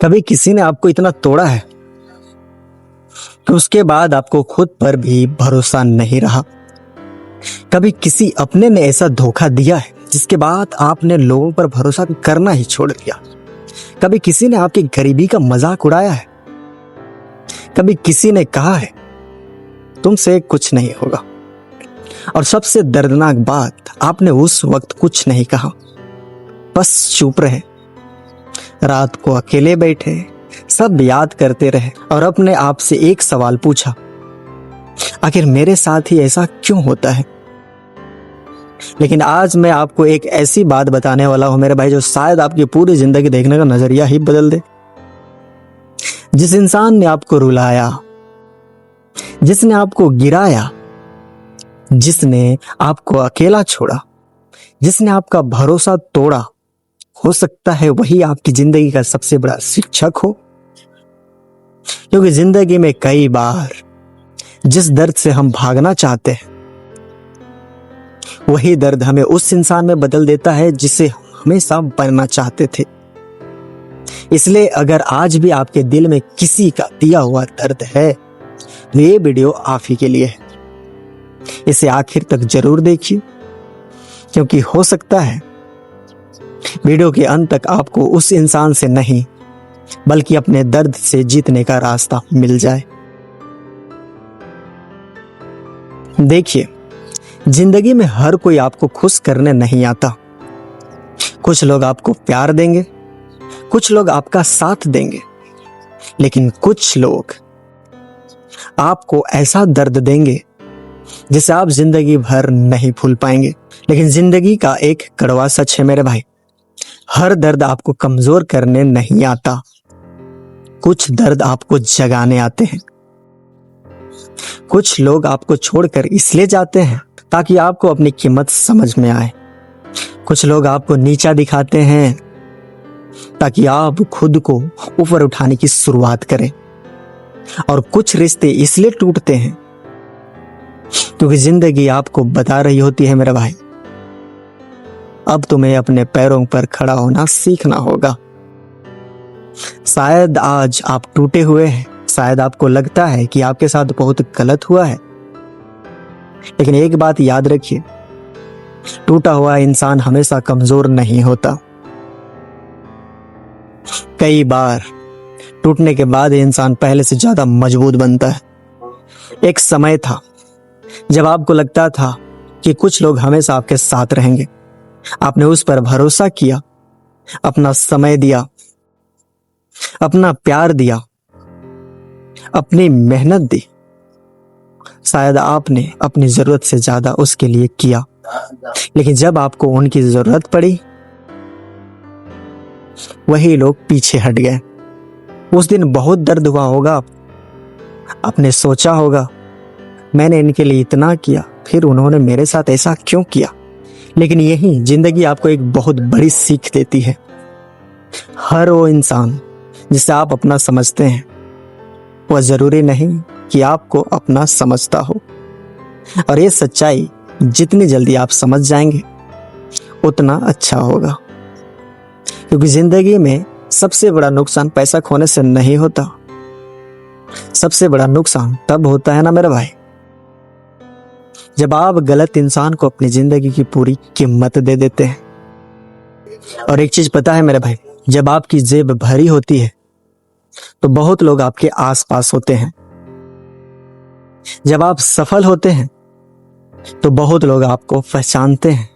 कभी किसी ने आपको इतना तोड़ा है कि उसके बाद आपको खुद पर भी भरोसा नहीं रहा। कभी किसी अपने ने ऐसा धोखा दिया है जिसके बाद आपने लोगों पर भरोसा करना ही छोड़ दिया। कभी किसी ने आपकी गरीबी का मजाक उड़ाया है। कभी किसी ने कहा है तुमसे कुछ नहीं होगा, और सबसे दर्दनाक बात, आपने उस वक्त कुछ नहीं कहा, बस चुप रहे। रात को अकेले बैठे, सब याद करते रहे और अपने आप से एक सवाल पूछा, आखिर मेरे साथ ही ऐसा क्यों होता है। लेकिन आज मैं आपको एक ऐसी बात बताने वाला हूं मेरे भाई, जो शायद आपकी पूरी जिंदगी देखने का नजरिया ही बदल दे। जिस इंसान ने आपको रुलाया, जिसने आपको गिराया, जिसने आपको अकेला छोड़ा, जिसने आपका भरोसा तोड़ा, हो सकता है वही आपकी जिंदगी का सबसे बड़ा शिक्षक हो। क्योंकि जिंदगी में कई बार जिस दर्द से हम भागना चाहते हैं, वही दर्द हमें उस इंसान में बदल देता है जिसे हमेशा बनना चाहते थे। इसलिए अगर आज भी आपके दिल में किसी का दिया हुआ दर्द है, तो ये वीडियो आप ही के लिए है। इसे आखिर तक जरूर देखिए, क्योंकि हो सकता है वीडियो के अंत तक आपको उस इंसान से नहीं बल्कि अपने दर्द से जीतने का रास्ता मिल जाए। देखिए, जिंदगी में हर कोई आपको खुश करने नहीं आता। कुछ लोग आपको प्यार देंगे, कुछ लोग आपका साथ देंगे, लेकिन कुछ लोग आपको ऐसा दर्द देंगे जिसे आप जिंदगी भर नहीं भूल पाएंगे। लेकिन जिंदगी का एक कड़वा सच है मेरे भाई, हर दर्द आपको कमजोर करने नहीं आता, कुछ दर्द आपको जगाने आते हैं। कुछ लोग आपको छोड़कर इसलिए जाते हैं ताकि आपको अपनी कीमत समझ में आए। कुछ लोग आपको नीचा दिखाते हैं ताकि आप खुद को ऊपर उठाने की शुरुआत करें। और कुछ रिश्ते इसलिए टूटते हैं क्योंकि जिंदगी आपको बता रही होती है मेरे भाई, अब तुम्हें अपने पैरों पर खड़ा होना सीखना होगा। शायद आज आप टूटे हुए हैं, शायद आपको लगता है कि आपके साथ बहुत गलत हुआ है, लेकिन एक बात याद रखिए, टूटा हुआ इंसान हमेशा कमजोर नहीं होता। कई बार टूटने के बाद इंसान पहले से ज्यादा मजबूत बनता है। एक समय था जब आपको लगता था कि कुछ लोग हमेशा आपके साथ रहेंगे। आपने उस पर भरोसा किया, अपना समय दिया, अपना प्यार दिया, अपनी मेहनत दी। शायद आपने अपनी जरूरत से ज्यादा उसके लिए किया, लेकिन जब आपको उनकी जरूरत पड़ी, वही लोग पीछे हट गए। उस दिन बहुत दर्द हुआ होगा। आपने सोचा होगा, मैंने इनके लिए इतना किया, फिर उन्होंने मेरे साथ ऐसा क्यों किया। लेकिन यही जिंदगी आपको एक बहुत बड़ी सीख देती है। हर वो इंसान जिसे आप अपना समझते हैं, वह जरूरी नहीं कि आपको अपना समझता हो। और ये सच्चाई जितनी जल्दी आप समझ जाएंगे, उतना अच्छा होगा। क्योंकि जिंदगी में सबसे बड़ा नुकसान पैसा खोने से नहीं होता, सबसे बड़ा नुकसान तब होता है ना मेरे भाई, जब आप गलत इंसान को अपनी जिंदगी की पूरी कीमत दे देते हैं। और एक चीज पता है मेरे भाई, जब आपकी जेब भरी होती है तो बहुत लोग आपके आसपास होते हैं। जब आप सफल होते हैं तो बहुत लोग आपको पहचानते हैं।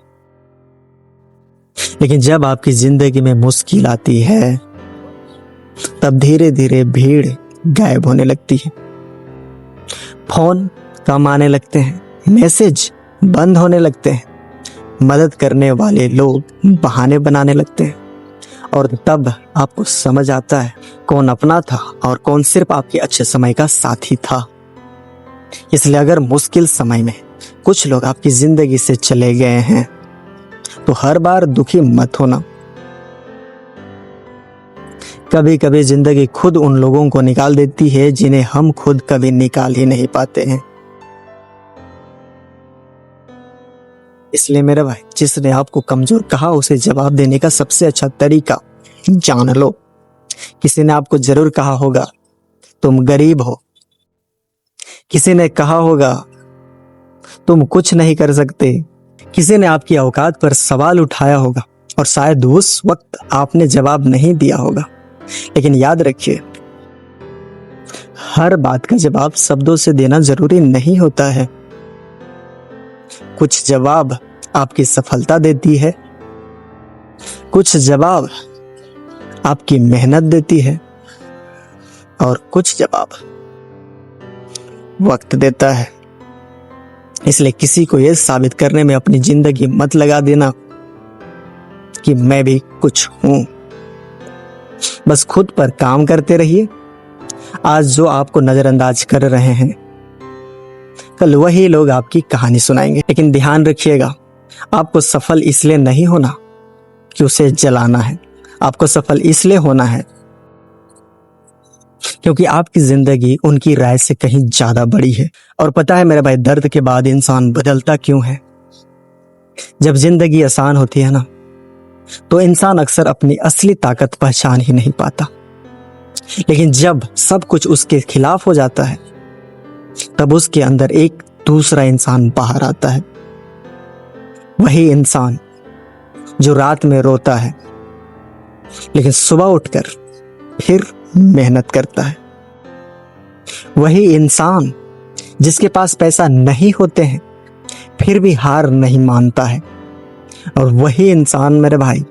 लेकिन जब आपकी जिंदगी में मुश्किल आती है, तब धीरे धीरे भीड़ गायब होने लगती है। फोन कम आने लगते हैं, मैसेज बंद होने लगते हैं, मदद करने वाले लोग बहाने बनाने लगते हैं। और तब आपको समझ आता है कौन अपना था और कौन सिर्फ आपके अच्छे समय का साथी था। इसलिए अगर मुश्किल समय में कुछ लोग आपकी जिंदगी से चले गए हैं, तो हर बार दुखी मत होना। कभी कभी जिंदगी खुद उन लोगों को निकाल देती है जिन्हें हम खुद कभी निकाल ही नहीं पाते हैं। इसलिए मेरे भाई, जिसने आपको कमजोर कहा, उसे जवाब देने का सबसे अच्छा तरीका जान लो। किसी ने आपको जरूर कहा होगा तुम गरीब हो, किसी ने कहा होगा तुम कुछ नहीं कर सकते, किसी ने आपकी औकात पर सवाल उठाया होगा और शायद उस वक्त आपने जवाब नहीं दिया होगा। लेकिन याद रखिए, हर बात का जवाब शब्दों से देना जरूरी नहीं होता है। कुछ जवाब आपकी सफलता देती है, कुछ जवाब आपकी मेहनत देती है और कुछ जवाब वक्त देता है। इसलिए किसी को यह साबित करने में अपनी जिंदगी मत लगा देना कि मैं भी कुछ हूं। बस खुद पर काम करते रहिए। आज जो आपको नजरअंदाज कर रहे हैं, कल वही लोग आपकी कहानी सुनाएंगे। लेकिन ध्यान रखिएगा, आपको सफल इसलिए नहीं होना कि उसे जलाना है, आपको सफल इसलिए होना है क्योंकि आपकी जिंदगी उनकी राय से कहीं ज्यादा बड़ी है। और पता है मेरे भाई, दर्द के बाद इंसान बदलता क्यों है? जब जिंदगी आसान होती है ना, तो इंसान अक्सर अपनी असली ताकत पहचान ही नहीं पाता। लेकिन जब सब कुछ उसके खिलाफ हो जाता है, तब उसके अंदर एक दूसरा इंसान बाहर आता है। वही इंसान जो रात में रोता है लेकिन सुबह उठकर फिर मेहनत करता है। वही इंसान जिसके पास पैसा नहीं होते हैं फिर भी हार नहीं मानता है। और वही इंसान मेरे भाई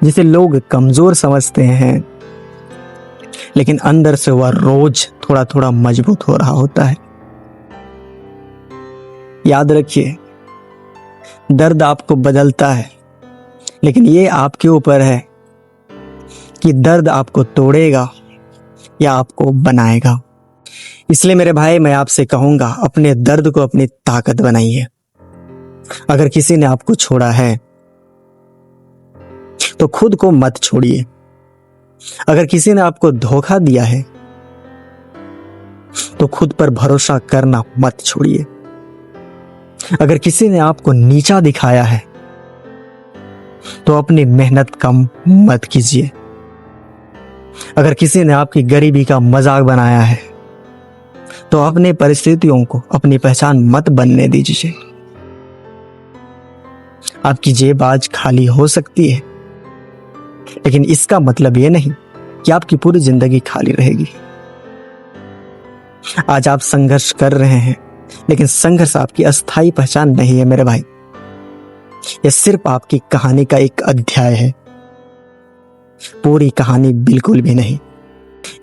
जिसे लोग कमजोर समझते हैं, लेकिन अंदर से वह रोज थोड़ा थोड़ा मजबूत हो रहा होता है। याद रखिए, दर्द आपको बदलता है, लेकिन यह आपके ऊपर है कि दर्द आपको तोड़ेगा या आपको बनाएगा। इसलिए मेरे भाई, मैं आपसे कहूंगा, अपने दर्द को अपनी ताकत बनाइए। अगर किसी ने आपको छोड़ा है तो खुद को मत छोड़िए। अगर किसी ने आपको धोखा दिया है तो खुद पर भरोसा करना मत छोड़िए। अगर किसी ने आपको नीचा दिखाया है तो अपनी मेहनत कम मत कीजिए। अगर किसी ने आपकी गरीबी का मजाक बनाया है तो अपने परिस्थितियों को अपनी पहचान मत बनने दीजिए। आपकी जेब आज खाली हो सकती है, लेकिन इसका मतलब यह नहीं कि आपकी पूरी जिंदगी खाली रहेगी। आज आप संघर्ष कर रहे हैं, लेकिन संघर्ष आपकी अस्थायी पहचान नहीं है मेरे भाई। यह सिर्फ आपकी कहानी का एक अध्याय है, पूरी कहानी बिल्कुल भी नहीं।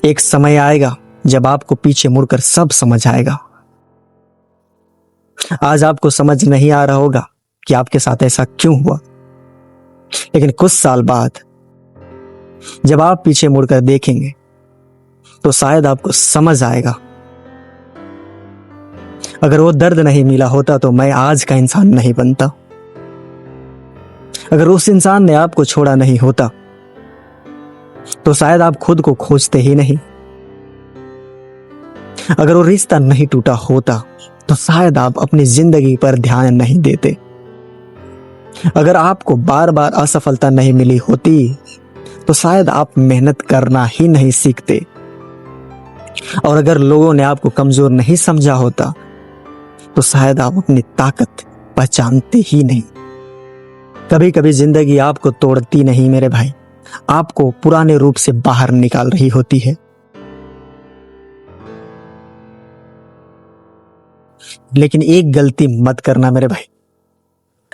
एक समय आएगा जब आपको पीछे मुड़कर सब समझ आएगा। आज आपको समझ नहीं आ रहा होगा कि आपके साथ ऐसा क्यों हुआ, लेकिन कुछ साल बाद जब आप पीछे मुड़कर देखेंगे तो शायद आपको समझ आएगा, अगर वो दर्द नहीं मिला होता तो मैं आज का इंसान नहीं बनता। अगर उस इंसान ने आपको छोड़ा नहीं होता तो शायद आप खुद को खोजते ही नहीं। अगर वो रिश्ता नहीं टूटा होता तो शायद आप अपनी जिंदगी पर ध्यान नहीं देते। अगर आपको बार बार असफलता नहीं मिली होती तो शायद आप मेहनत करना ही नहीं सीखते। और अगर लोगों ने आपको कमजोर नहीं समझा होता तो शायद आप अपनी ताकत पहचानते ही नहीं। कभी कभी जिंदगी आपको तोड़ती नहीं मेरे भाई, आपको पुराने रूप से बाहर निकाल रही होती है। लेकिन एक गलती मत करना मेरे भाई,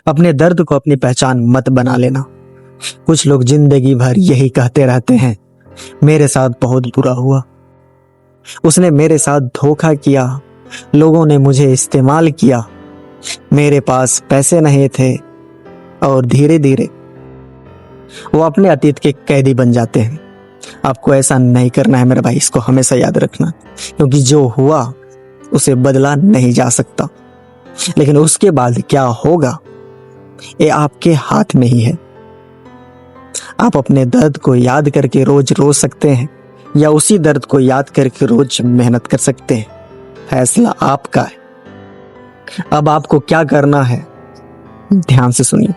अपने दर्द को अपनी पहचान मत बना लेना। कुछ लोग जिंदगी भर यही कहते रहते हैं, मेरे साथ बहुत बुरा हुआ, उसने मेरे साथ धोखा किया, लोगों ने मुझे इस्तेमाल किया, मेरे पास पैसे नहीं थे। और धीरे धीरे वो अपने अतीत के कैदी बन जाते हैं। आपको ऐसा नहीं करना है मेरे भाई, इसको हमेशा याद रखना, क्योंकि जो हुआ उसे बदला नहीं जा सकता, लेकिन उसके बाद क्या होगा ये आपके हाथ में ही है। आप अपने दर्द को याद करके रोज रो सकते हैं या उसी दर्द को याद करके रोज मेहनत कर सकते हैं। फैसला आपका है। अब आपको क्या करना है, ध्यान से सुनिए।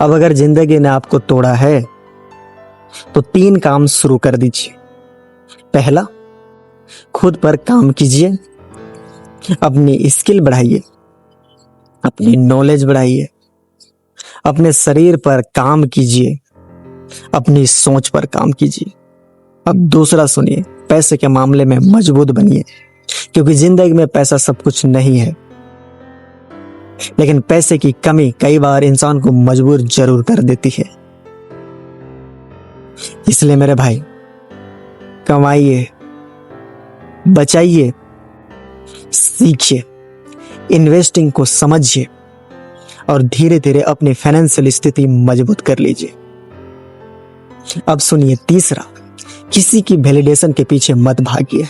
अब अगर जिंदगी ने आपको तोड़ा है तो 3 काम शुरू कर दीजिए। पहला, खुद पर काम कीजिए, अपनी स्किल बढ़ाइए, अपनी नॉलेज बढ़ाइए, अपने शरीर पर काम कीजिए, अपनी सोच पर काम कीजिए। अब दूसरा सुनिए, पैसे के मामले में मजबूत बनिए, क्योंकि जिंदगी में पैसा सब कुछ नहीं है, लेकिन पैसे की कमी कई बार इंसान को मजबूर जरूर कर देती है। इसलिए मेरे भाई, कमाइए, बचाइए, सीखिए, इन्वेस्टिंग को समझिए और धीरे धीरे अपनी फाइनेंशियल स्थिति मजबूत कर लीजिए। अब सुनिए तीसरा, किसी की वैलिडेशन के पीछे मत भागिए।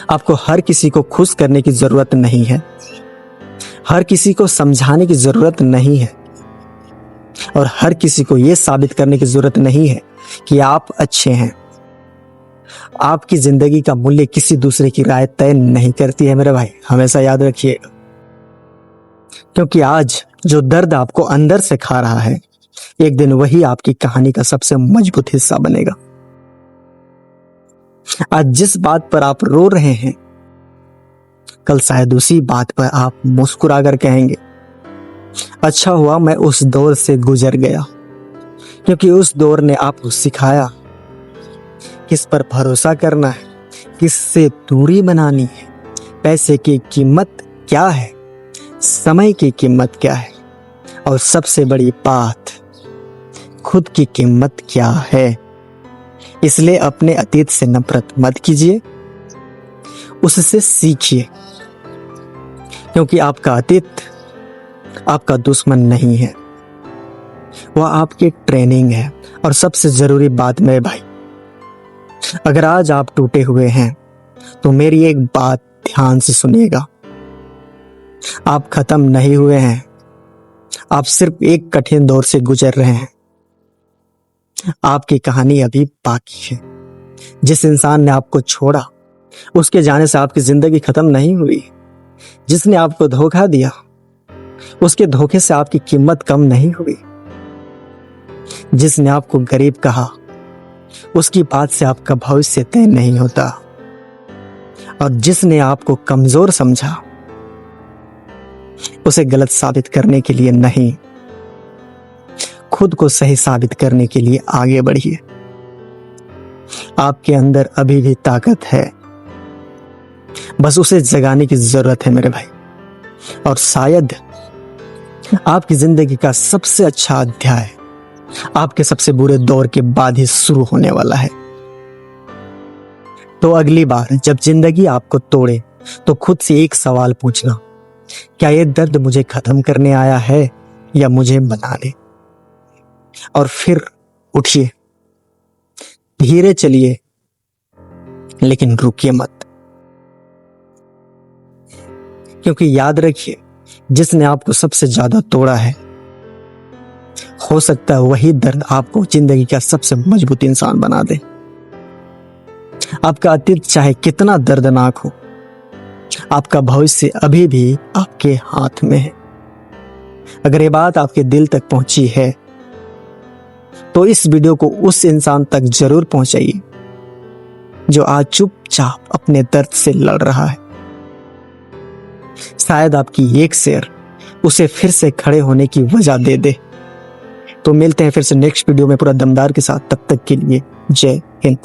आपको हर किसी को खुश करने की जरूरत नहीं है, हर किसी को समझाने की जरूरत नहीं है, और हर किसी को यह साबित करने की जरूरत नहीं है कि आप अच्छे हैं। आपकी जिंदगी का मूल्य किसी दूसरे की राय तय नहीं करती है मेरे भाई, हमेशा याद रखिएगा। क्योंकि आज जो दर्द आपको अंदर से खा रहा है, एक दिन वही आपकी कहानी का सबसे मजबूत हिस्सा बनेगा। आज जिस बात पर आप रो रहे हैं, कल शायद उसी बात पर आप मुस्कुराकर कहेंगे, अच्छा हुआ मैं उस दौर से गुजर गया, क्योंकि उस दौर ने आपको सिखाया किस पर भरोसा करना है, किससे दूरी बनानी है, पैसे की कीमत क्या है, समय की कीमत क्या है, और सबसे बड़ी बात, खुद की कीमत क्या है। इसलिए अपने अतीत से नफरत मत कीजिए, उससे सीखिए, क्योंकि आपका अतीत आपका दुश्मन नहीं है, वह आपकी ट्रेनिंग है। और सबसे जरूरी बात मेरे भाई, अगर आज आप टूटे हुए हैं तो मेरी एक बात ध्यान से सुनिएगा, आप खत्म नहीं हुए हैं, आप सिर्फ एक कठिन दौर से गुजर रहे हैं। आपकी कहानी अभी बाकी है। जिस इंसान ने आपको छोड़ा, उसके जाने से आपकी जिंदगी खत्म नहीं हुई। जिसने आपको धोखा दिया, उसके धोखे से आपकी कीमत कम नहीं हुई। जिसने आपको गरीब कहा, उसकी बात से आपका भविष्य तय नहीं होता। और जिसने आपको कमजोर समझा, उसे गलत साबित करने के लिए नहीं, खुद को सही साबित करने के लिए आगे बढ़िए। आपके अंदर अभी भी ताकत है, बस उसे जगाने की जरूरत है मेरे भाई। और शायद आपकी जिंदगी का सबसे अच्छा अध्याय आपके सबसे बुरे दौर के बाद ही शुरू होने वाला है। तो अगली बार जब जिंदगी आपको तोड़े, तो खुद से एक सवाल पूछना, क्या ये दर्द मुझे खत्म करने आया है या मुझे बनाने? और फिर उठिए, धीरे चलिए, लेकिन रुकिए मत। क्योंकि याद रखिए, जिसने आपको सबसे ज्यादा तोड़ा है, हो सकता है वही दर्द आपको जिंदगी का सबसे मजबूत इंसान बना दे। आपका अतीत चाहे कितना दर्दनाक हो, आपका भविष्य अभी भी आपके हाथ में है। अगर ये बात आपके दिल तक पहुंची है, तो इस वीडियो को उस इंसान तक जरूर पहुंचाइए जो आज चुपचाप अपने दर्द से लड़ रहा है। शायद आपकी एक शेयर उसे फिर से खड़े होने की वजह दे दे। तो मिलते हैं फिर से नेक्स्ट वीडियो में पूरा दमदार के साथ। तब तक के लिए जय हिंद।